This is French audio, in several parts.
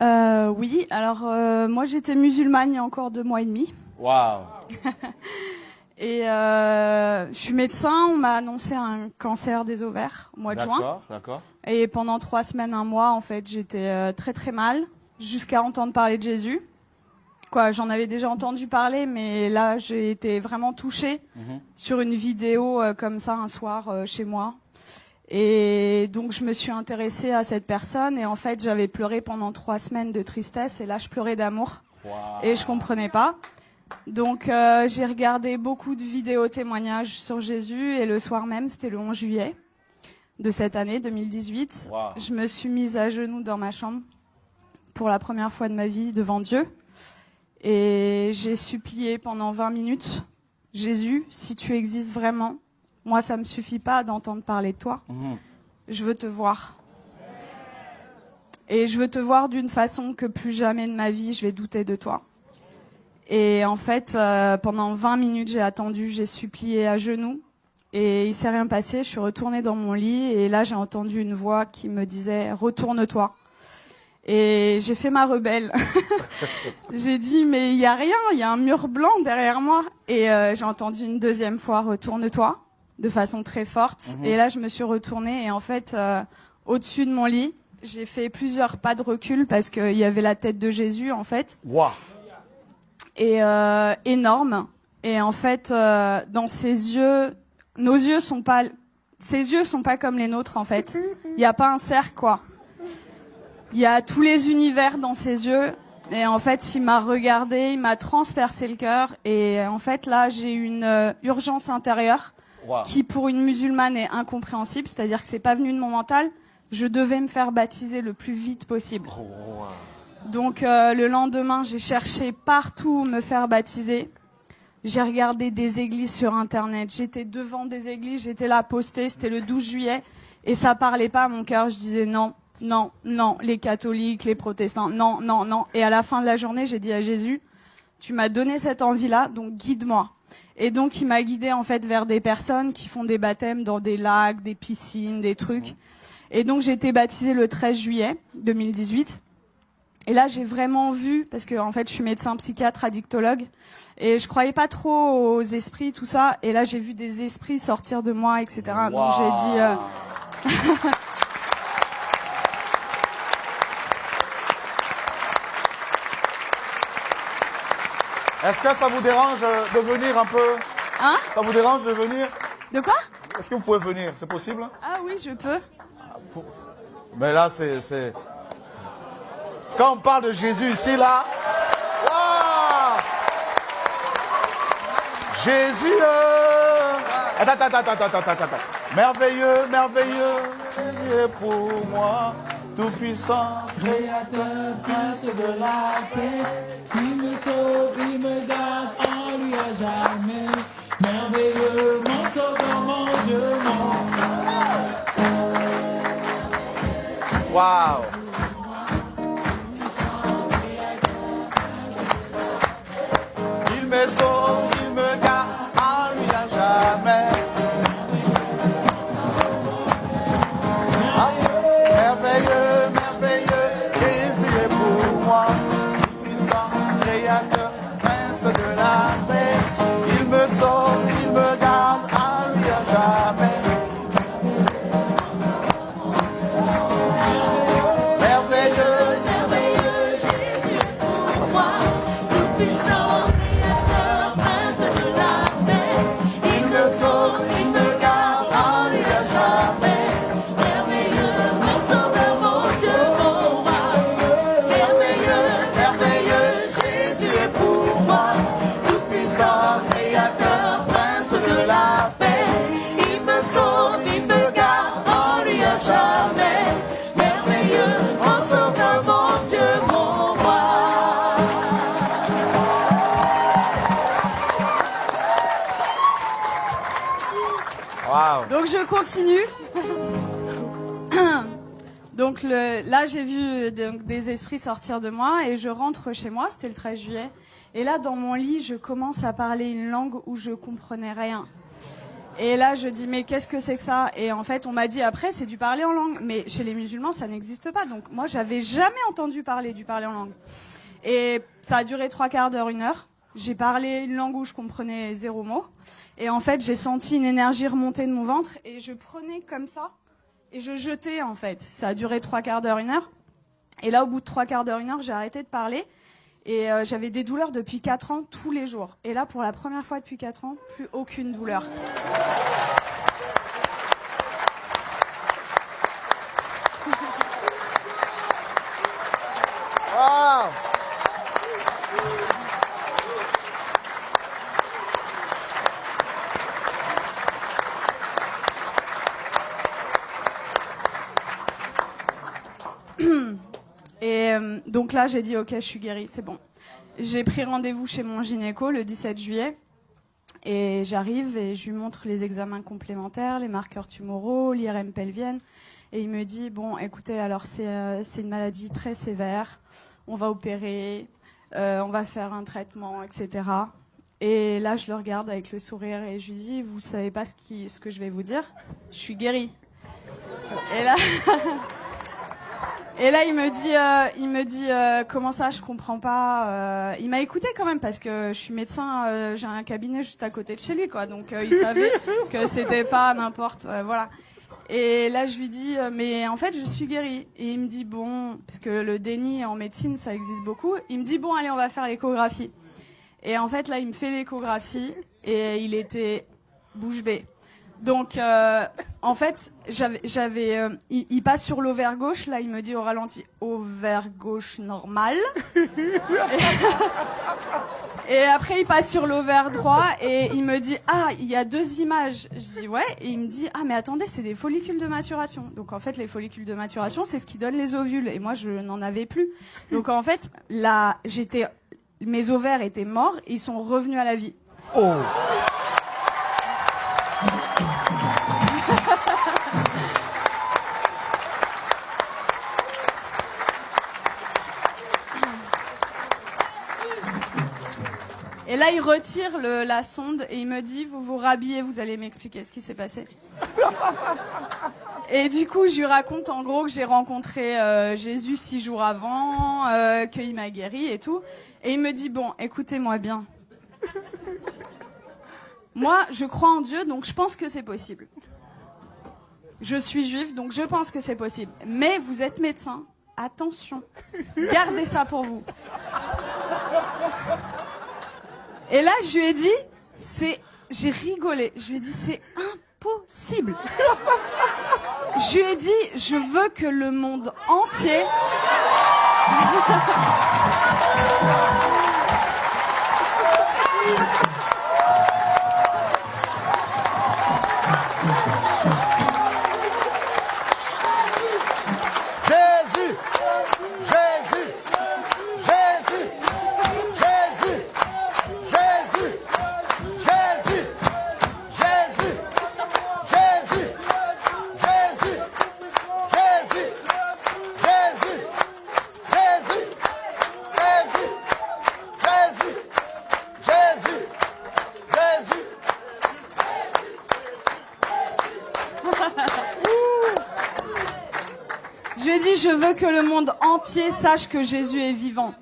Oui, alors moi j'étais musulmane il y a encore 2 mois et demi. Waouh. Et je suis médecin, on m'a annoncé un cancer des ovaires au mois de juin. D'accord, d'accord. Et pendant 3 semaines, un mois, en fait, j'étais très très mal, jusqu'à entendre parler de Jésus. Quoi, j'en avais déjà entendu parler, mais là j'ai été vraiment touchée sur une vidéo comme ça un soir chez moi. Et donc je me suis intéressée à cette personne et en fait j'avais pleuré pendant 3 semaines de tristesse et là je pleurais d'amour. Wow. Et je comprenais pas. Donc j'ai regardé beaucoup de vidéos témoignages sur Jésus et le soir même, c'était le 11 juillet de cette année 2018, Wow. je me suis mise à genoux dans ma chambre pour la première fois de ma vie devant Dieu et j'ai supplié pendant 20 minutes, Jésus, si tu existes vraiment, moi ça me suffit pas d'entendre parler de toi, je veux te voir. Et je veux te voir d'une façon que plus jamais de ma vie je vais douter de toi. Et en fait, pendant 20 minutes, j'ai attendu, j'ai supplié à genoux. Et il s'est rien passé, je suis retournée dans mon lit. Et là, j'ai entendu une voix qui me disait « Retourne-toi ». Et j'ai fait ma rebelle. J'ai dit « Mais il y a rien, il y a un mur blanc derrière moi ». Et j'ai entendu une deuxième fois « Retourne-toi » de façon très forte. Et là, je me suis retournée. Et en fait, au-dessus de mon lit, j'ai fait plusieurs pas de recul parce qu'il y avait la tête de Jésus, en fait. Wow. Et énorme. Et en fait, dans ses yeux, ses yeux sont pas comme les nôtres en fait. Il y a pas un cercle quoi. Il y a tous les univers dans ses yeux. Et en fait, il m'a regardé, il m'a transpercé le cœur. Et en fait, là, j'ai une urgence intérieure Wow. qui, pour une musulmane, est incompréhensible. C'est-à-dire que c'est pas venu de mon mental. Je devais me faire baptiser le plus vite possible. Oh, wow. Donc le lendemain, j'ai cherché partout où me faire baptiser. J'ai regardé des églises sur Internet. J'étais devant des églises, j'étais là postée. C'était le 12 juillet. Et ça parlait pas à mon cœur. Je disais non, non, non. Les catholiques, les protestants, non, non, non. Et à la fin de la journée, j'ai dit à Jésus, tu m'as donné cette envie-là, donc guide-moi. Et donc il m'a guidée en fait vers des personnes qui font des baptêmes dans des lacs, des piscines, des trucs. Et donc j'ai été baptisée le 13 juillet 2018. Et là, j'ai vraiment vu, parce que en fait, je suis médecin psychiatre, addictologue, et je croyais pas trop aux esprits, tout ça. Et là, j'ai vu des esprits sortir de moi, etc. Wow. Donc j'ai dit. Est-ce que ça vous dérange de venir un peu? Hein? Ça vous dérange de venir? De quoi? Est-ce que vous pouvez venir? C'est possible? Ah oui, je peux. Mais là, c'est... Quand on parle de Jésus ici, là... Wow! Jésus! Attends. Merveilleux, merveilleux, Dieu pour moi, tout-puissant, Créateur, prince de la paix, il me sauve, il me garde en lui à jamais. Merveilleux, mon sauveur, mon Dieu, mon wow! Il me sauve, il me garde en lui à jamais. Merveilleux, merveilleux, Jésus est pour moi, puissant, créateur, prince de la paix. Il me sauve, il me garde en lui à jamais. Merveilleux, Merveilleux, Jésus est pour moi, tout-puissant, créateur, prince de la paix. il me sauve, il me garde en lui à jamais. Merveilleux, mon sauveur, mon Dieu, mon roi. Merveilleux, merveilleux, Jésus est pour moi, tout-puissant, créateur, prince de la paix. Il me sauve, il me garde en lui à jamais. Merveilleux, mon sauveur, mon Dieu, mon roi. Wow. Donc je continue. Donc là, j'ai vu des esprits sortir de moi et je rentre chez moi, c'était le 13 juillet. Et là, dans mon lit, je commence à parler une langue où je comprenais rien. Et là, je dis, mais qu'est-ce que c'est que ça? Et en fait, on m'a dit après, c'est du parler en langue. Mais chez les musulmans, ça n'existe pas. Donc moi, j'avais jamais entendu parler du parler en langue. Et ça a duré 3/4 d'heure, 1 heure. J'ai parlé une langue où je comprenais 0 mot. Et en fait, j'ai senti une énergie remonter de mon ventre. Et je prenais comme ça. Et je jetais, en fait. Ça a duré 3/4 d'heure, 1 heure. Et là, au bout de 3/4 d'heure, 1 heure, j'ai arrêté de parler. Et j'avais des douleurs depuis 4 ans, tous les jours. Et là, pour la première fois depuis 4 ans, plus aucune douleur. Wow. Et donc là, j'ai dit, ok, je suis guérie, c'est bon. J'ai pris rendez-vous chez mon gynéco le 17 juillet. Et j'arrive et je lui montre les examens complémentaires, les marqueurs tumoraux, l'IRM pelvienne. Et il me dit, bon, écoutez, alors c'est une maladie très sévère. On va opérer, on va faire un traitement, etc. Et là, je le regarde avec le sourire et je lui dis, vous savez pas ce que je vais vous dire? Je suis guérie. Et là... Et là, il me dit, comment ça, je comprends pas. Il m'a écouté quand même parce que je suis médecin, j'ai un cabinet juste à côté de chez lui, quoi. Donc il savait que c'était pas n'importe, voilà. Et là, je lui dis, mais en fait, je suis guérie. Et il me dit, bon, parce que le déni en médecine, ça existe beaucoup. Il me dit, bon, allez, on va faire l'échographie. Et en fait, là, il me fait l'échographie et il était bouche bée. Donc, en fait, il passe sur l'ovaire gauche. Là, il me dit au ralenti, ovaire gauche normal. Et après, il passe sur l'ovaire droit et il me dit, ah, il y a 2 images. Je dis, ouais. Et il me dit, ah, mais attendez, c'est des follicules de maturation. Donc, en fait, les follicules de maturation, c'est ce qui donne les ovules. Et moi, je n'en avais plus. Donc, en fait, là, mes ovaires étaient morts et ils sont revenus à la vie. Oh. Et là, il retire la sonde et il me dit, vous vous rhabillez, vous allez m'expliquer ce qui s'est passé. Et du coup, je lui raconte en gros que j'ai rencontré Jésus 6 jours avant, qu'il m'a guéri et tout. Et il me dit, bon, écoutez-moi bien. Moi, je crois en Dieu, donc je pense que c'est possible. Je suis juive, donc je pense que c'est possible. Mais vous êtes médecin, attention, gardez ça pour vous. Et là, je lui ai dit, j'ai rigolé. Je lui ai dit, c'est impossible. Je lui ai dit, je veux que le monde entier... Jésus, Jésus, Jésus, Jésus, Jésus, Jésus, Jésus, Jésus, Jésus, Jésus, Jésus, Jésus, Jésus, Jésus, Jésus, Je lui ai dit, je veux que le monde entier sache que Jésus est vivant.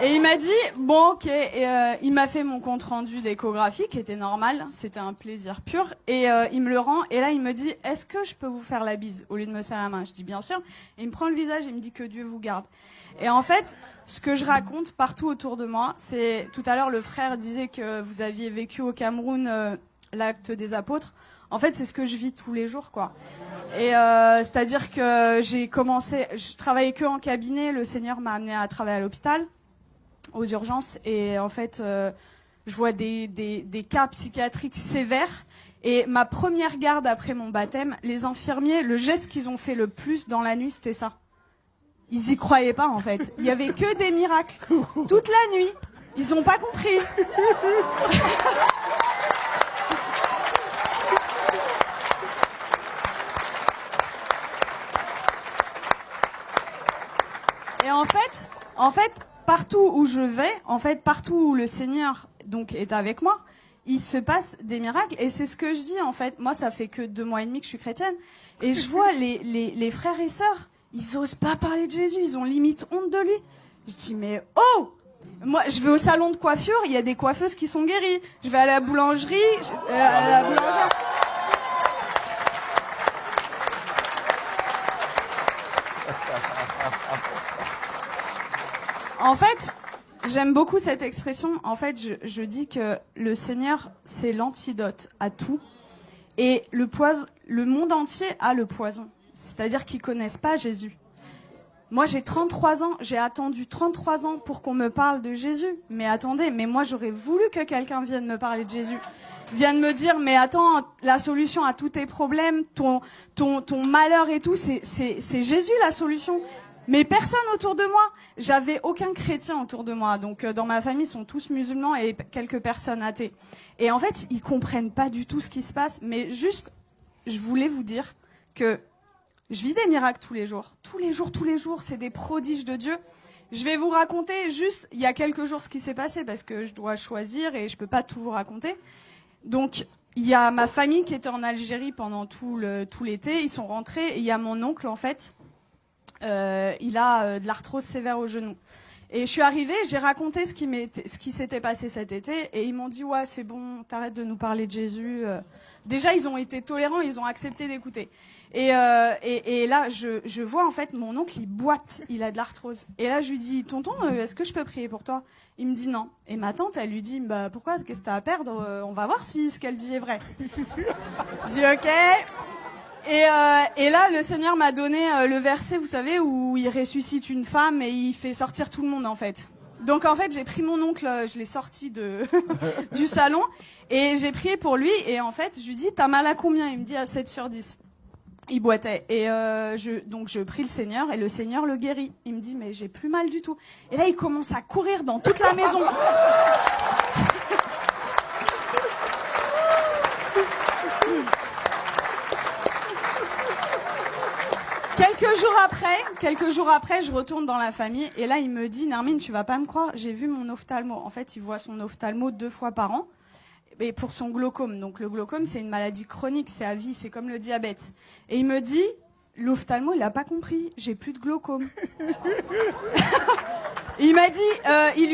Et il m'a dit, bon, ok. Et il m'a fait mon compte rendu d'échographie, qui était normal. C'était un plaisir pur. Et il me le rend. Et là, il me dit, est-ce que je peux vous faire la bise au lieu de me serrer la main? Je dis, bien sûr. Et il me prend le visage et il me dit que Dieu vous garde. Et en fait, ce que je raconte partout autour de moi, c'est... Tout à l'heure, le frère disait que vous aviez vécu au Cameroun l'acte des apôtres. En fait, c'est ce que je vis tous les jours, quoi. Et c'est-à-dire que je travaillais que en cabinet. Le Seigneur m'a amené à travailler à l'hôpital, aux urgences. Et en fait, je vois des cas psychiatriques sévères. Et ma première garde après mon baptême, les infirmiers, le geste qu'ils ont fait le plus dans la nuit, c'était ça. Ils y croyaient pas, en fait. Il y avait que des miracles. Toute la nuit. Ils ont pas compris. Et en fait, partout où je vais, partout où le Seigneur donc est avec moi, il se passe des miracles. Et c'est ce que je dis, en fait. Moi, ça fait que 2 mois et demi que je suis chrétienne. Et je vois les frères et sœurs, ils osent pas parler de Jésus. Ils ont limite honte de lui. Je dis, mais oh! Moi, je vais au salon de coiffure, il y a des coiffeuses qui sont guéries. Je vais à la boulangerie, à la boulangère. En fait, j'aime beaucoup cette expression. En fait, je dis que le Seigneur, c'est l'antidote à tout. Et le monde entier a le poison. C'est-à-dire qu'ils connaissent pas Jésus. Moi, j'ai 33 ans. J'ai attendu 33 ans pour qu'on me parle de Jésus. Mais attendez, mais moi, j'aurais voulu que quelqu'un vienne me parler de Jésus. Vienne me dire, mais attends, la solution à tous tes problèmes, ton malheur et tout, c'est Jésus la solution. Mais personne autour de moi. J'avais aucun chrétien autour de moi. Donc, dans ma famille, ils sont tous musulmans et quelques personnes athées. Et en fait, ils comprennent pas du tout ce qui se passe. Mais juste, je voulais vous dire que je vis des miracles tous les jours. Tous les jours, c'est des prodiges de Dieu. Je vais vous raconter juste, il y a quelques jours, ce qui s'est passé, parce que je dois choisir et je peux pas tout vous raconter. Donc, il y a ma famille qui était en Algérie pendant tout l'été. Ils sont rentrés et il y a mon oncle, en fait, il a de l'arthrose sévère au genou. Et je suis arrivée, j'ai raconté ce qui s'était passé cet été, et ils m'ont dit, ouais, c'est bon, t'arrêtes de nous parler de Jésus. Déjà, ils ont été tolérants, ils ont accepté d'écouter. Et là, je vois, en fait, mon oncle, il boite, il a de l'arthrose. Et là, je lui dis, tonton, est-ce que je peux prier pour toi? Il me dit non. Et ma tante, elle lui dit, bah, pourquoi, qu'est-ce que t'as à perdre? On va voir si ce qu'elle dit est vrai. Je dis, ok. Et là, le Seigneur m'a donné le verset, vous savez, où il ressuscite une femme et il fait sortir tout le monde, en fait. Donc, en fait, j'ai pris mon oncle, je l'ai sorti du salon, et j'ai prié pour lui, et en fait, je lui dis, t'as mal à combien? Il me dit, à 7/10. Il boitait. Et donc, je prie le Seigneur, et le Seigneur le guérit. Il me dit, mais j'ai plus mal du tout. Et là, il commence à courir dans toute la maison. Quelques jours après, je retourne dans la famille et là, il me dit, Nermine, tu vas pas me croire, j'ai vu mon ophtalmo. En fait, il voit son ophtalmo 2 fois par an, et pour son glaucome. Donc, le glaucome, c'est une maladie chronique, c'est à vie, c'est comme le diabète. Et il me dit, l'ophtalmo, il a pas compris, j'ai plus de glaucome. Il lui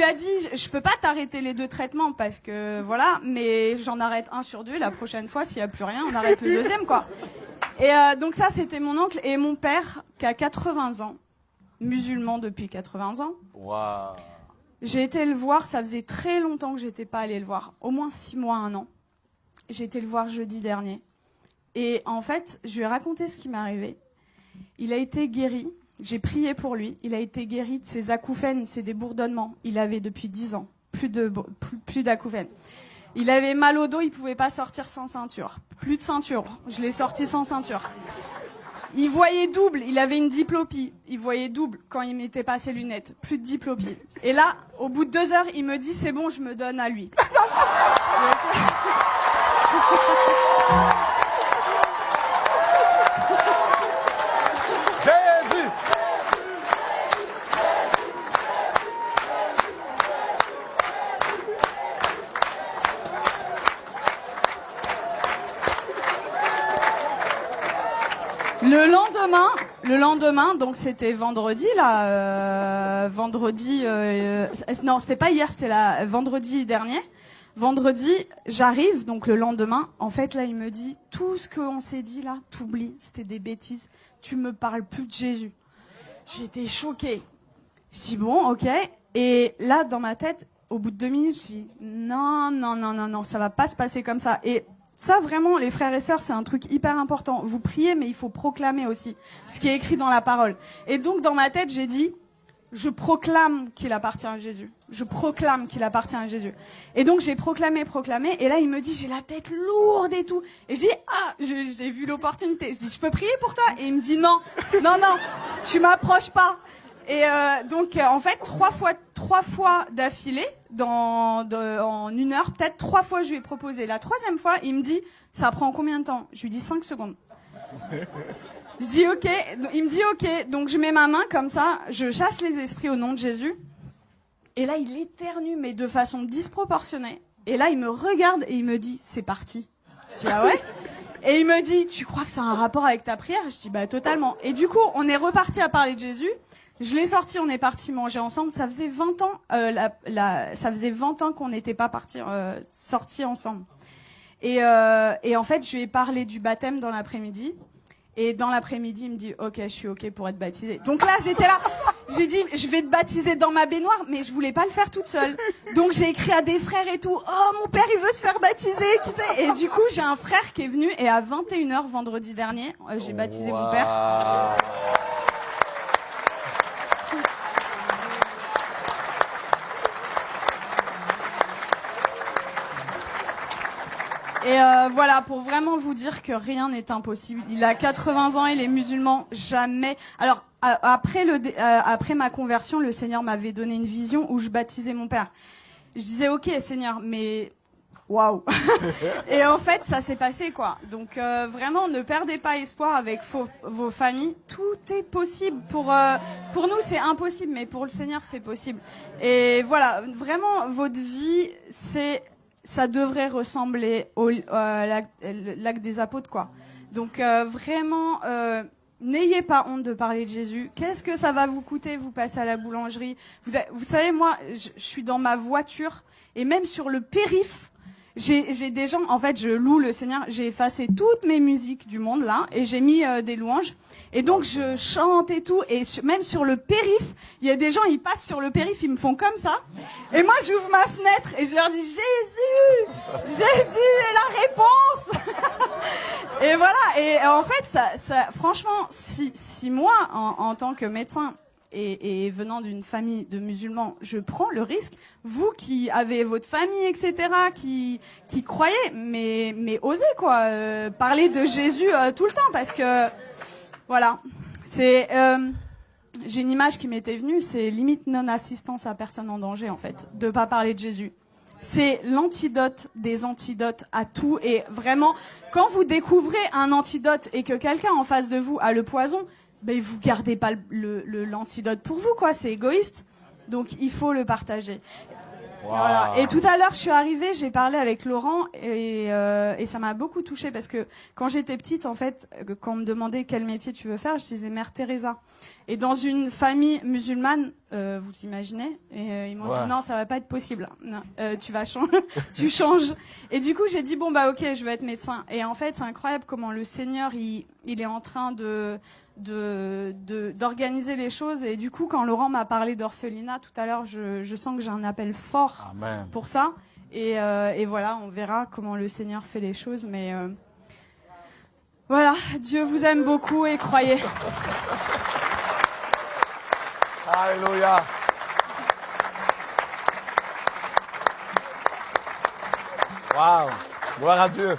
a dit, je peux pas t'arrêter les 2 traitements parce que voilà, mais j'en arrête 1 sur 2. La prochaine fois, s'il y a plus rien, on arrête le 2e, quoi. Et donc ça, c'était mon oncle et mon père qui a 80 ans, musulman depuis 80 ans. Wow. J'ai été le voir, ça faisait très longtemps que j'étais pas allée le voir, au moins 6 mois, 1 an. J'ai été le voir jeudi dernier. Et en fait, je lui ai raconté ce qui m'est arrivé. Il a été guéri. J'ai prié pour lui. Il a été guéri de ses acouphènes, c'est des bourdonnements. Il avait depuis 10 ans, plus d'acouphènes. Il avait mal au dos, il pouvait pas sortir sans ceinture. Plus de ceinture. Je l'ai sorti sans ceinture. Il voyait double, il avait une diplopie. Il voyait double quand il mettait pas ses lunettes. Plus de diplopie. Et là, au bout de 2 heures, il me dit, c'est bon, je me donne à lui. Jésus! Le lendemain, donc c'était vendredi là, non, c'était pas hier, c'était vendredi dernier. Vendredi, j'arrive, donc le lendemain, en fait là, il me dit, tout ce qu'on s'est dit là, t'oublies, c'était des bêtises, tu me parles plus de Jésus. J'étais choquée. Je dis bon, ok. Et là, dans ma tête, au bout de 2 minutes, je dis non, ça va pas se passer comme ça. Et ça, vraiment, les frères et sœurs, c'est un truc hyper important. Vous priez, mais il faut proclamer aussi ce qui est écrit dans la parole. Et donc, dans ma tête, j'ai dit, je proclame qu'il appartient à Jésus. Je proclame qu'il appartient à Jésus. Et donc, j'ai proclamé. Et là, il me dit, j'ai la tête lourde et tout. Et j'ai dit, j'ai vu l'opportunité. Je dis, je peux prier pour toi? Et il me dit, non, tu m'approches pas. Et donc, en fait, 3 fois d'affilée, en 1 heure, peut-être 3 fois, je lui ai proposé. La 3e fois, il me dit, ça prend combien de temps? Je lui dis 5 secondes. Je dis ok. Il me dit ok. Donc, je mets ma main comme ça, je chasse les esprits au nom de Jésus. Et là, il éternue, mais de façon disproportionnée. Et là, il me regarde et il me dit, c'est parti. Je dis, ah ouais? Et il me dit, tu crois que ça a un rapport avec ta prière? Je dis, bah totalement. Et du coup, on est reparti à parler de Jésus. Je l'ai sorti, on est parti manger ensemble. Ça faisait 20 ans, ça faisait 20 ans qu'on n'était pas sortis ensemble. Et en fait, je lui ai parlé du baptême dans l'après-midi. Et dans l'après-midi, il me dit, ok, je suis ok pour être baptisé. Donc là, j'étais là, j'ai dit, je vais te baptiser dans ma baignoire, mais je voulais pas le faire toute seule. Donc j'ai écrit à des frères et tout, oh, mon père, il veut se faire baptiser, qui sait? Et du coup, j'ai un frère qui est venu, et à 21h vendredi dernier, j'ai baptisé mon père. Et voilà, pour vraiment vous dire que rien n'est impossible. Il a 80 ans, il est musulman, jamais. Alors après ma conversion, le Seigneur m'avait donné une vision où je baptisais mon père. Je disais ok Seigneur, mais waouh. Et en fait, ça s'est passé quoi. Donc vraiment, ne perdez pas espoir avec vos familles. Tout est possible. Pour nous, c'est impossible, mais pour le Seigneur, c'est possible. Et voilà, vraiment, votre vie, ça devrait ressembler au lac des apôtres, quoi. Donc vraiment, n'ayez pas honte de parler de Jésus. Qu'est-ce que ça va vous coûter? Vous passez à la boulangerie. Vous savez, moi, je suis dans ma voiture et même sur le périph', j'ai des gens. En fait, je loue le Seigneur. J'ai effacé toutes mes musiques du monde là et j'ai mis des louanges. Et donc je chante et tout, et même sur le périph', il y a des gens, ils passent sur le périph', ils me font comme ça, et moi j'ouvre ma fenêtre et je leur dis Jésus est la réponse. Et voilà, et en fait, ça franchement, si moi, en tant que médecin et venant d'une famille de musulmans, je prends le risque, vous qui avez votre famille, etc., qui croyez, mais osez quoi, parler de Jésus tout le temps, parce que voilà, j'ai une image qui m'était venue, c'est limite non-assistance à personne en danger, en fait, de pas parler de Jésus. C'est l'antidote des antidotes à tout, et vraiment, quand vous découvrez un antidote et que quelqu'un en face de vous a le poison, ben vous gardez pas l'antidote pour vous, quoi, c'est égoïste. Donc il faut le partager. Wow. Voilà. Et tout à l'heure, je suis arrivée, j'ai parlé avec Laurent et ça m'a beaucoup touchée parce que quand j'étais petite, en fait, quand on me demandait quel métier tu veux faire, je disais Mère Teresa. Et dans une famille musulmane, vous imaginez, et ils m'ont dit non, ça va pas être possible. Non, tu vas changer, tu changes. Et du coup, j'ai dit bon bah ok, je veux être médecin. Et en fait, c'est incroyable comment le Seigneur il est en train d'organiser les choses. Et du coup, quand Laurent m'a parlé d'orphelinat tout à l'heure, je sens que j'ai un appel fort Amen. Pour ça. Et voilà, on verra comment le Seigneur fait les choses. Mais voilà, Dieu vous aime beaucoup et croyez. Alléluia. Waouh, gloire à Dieu.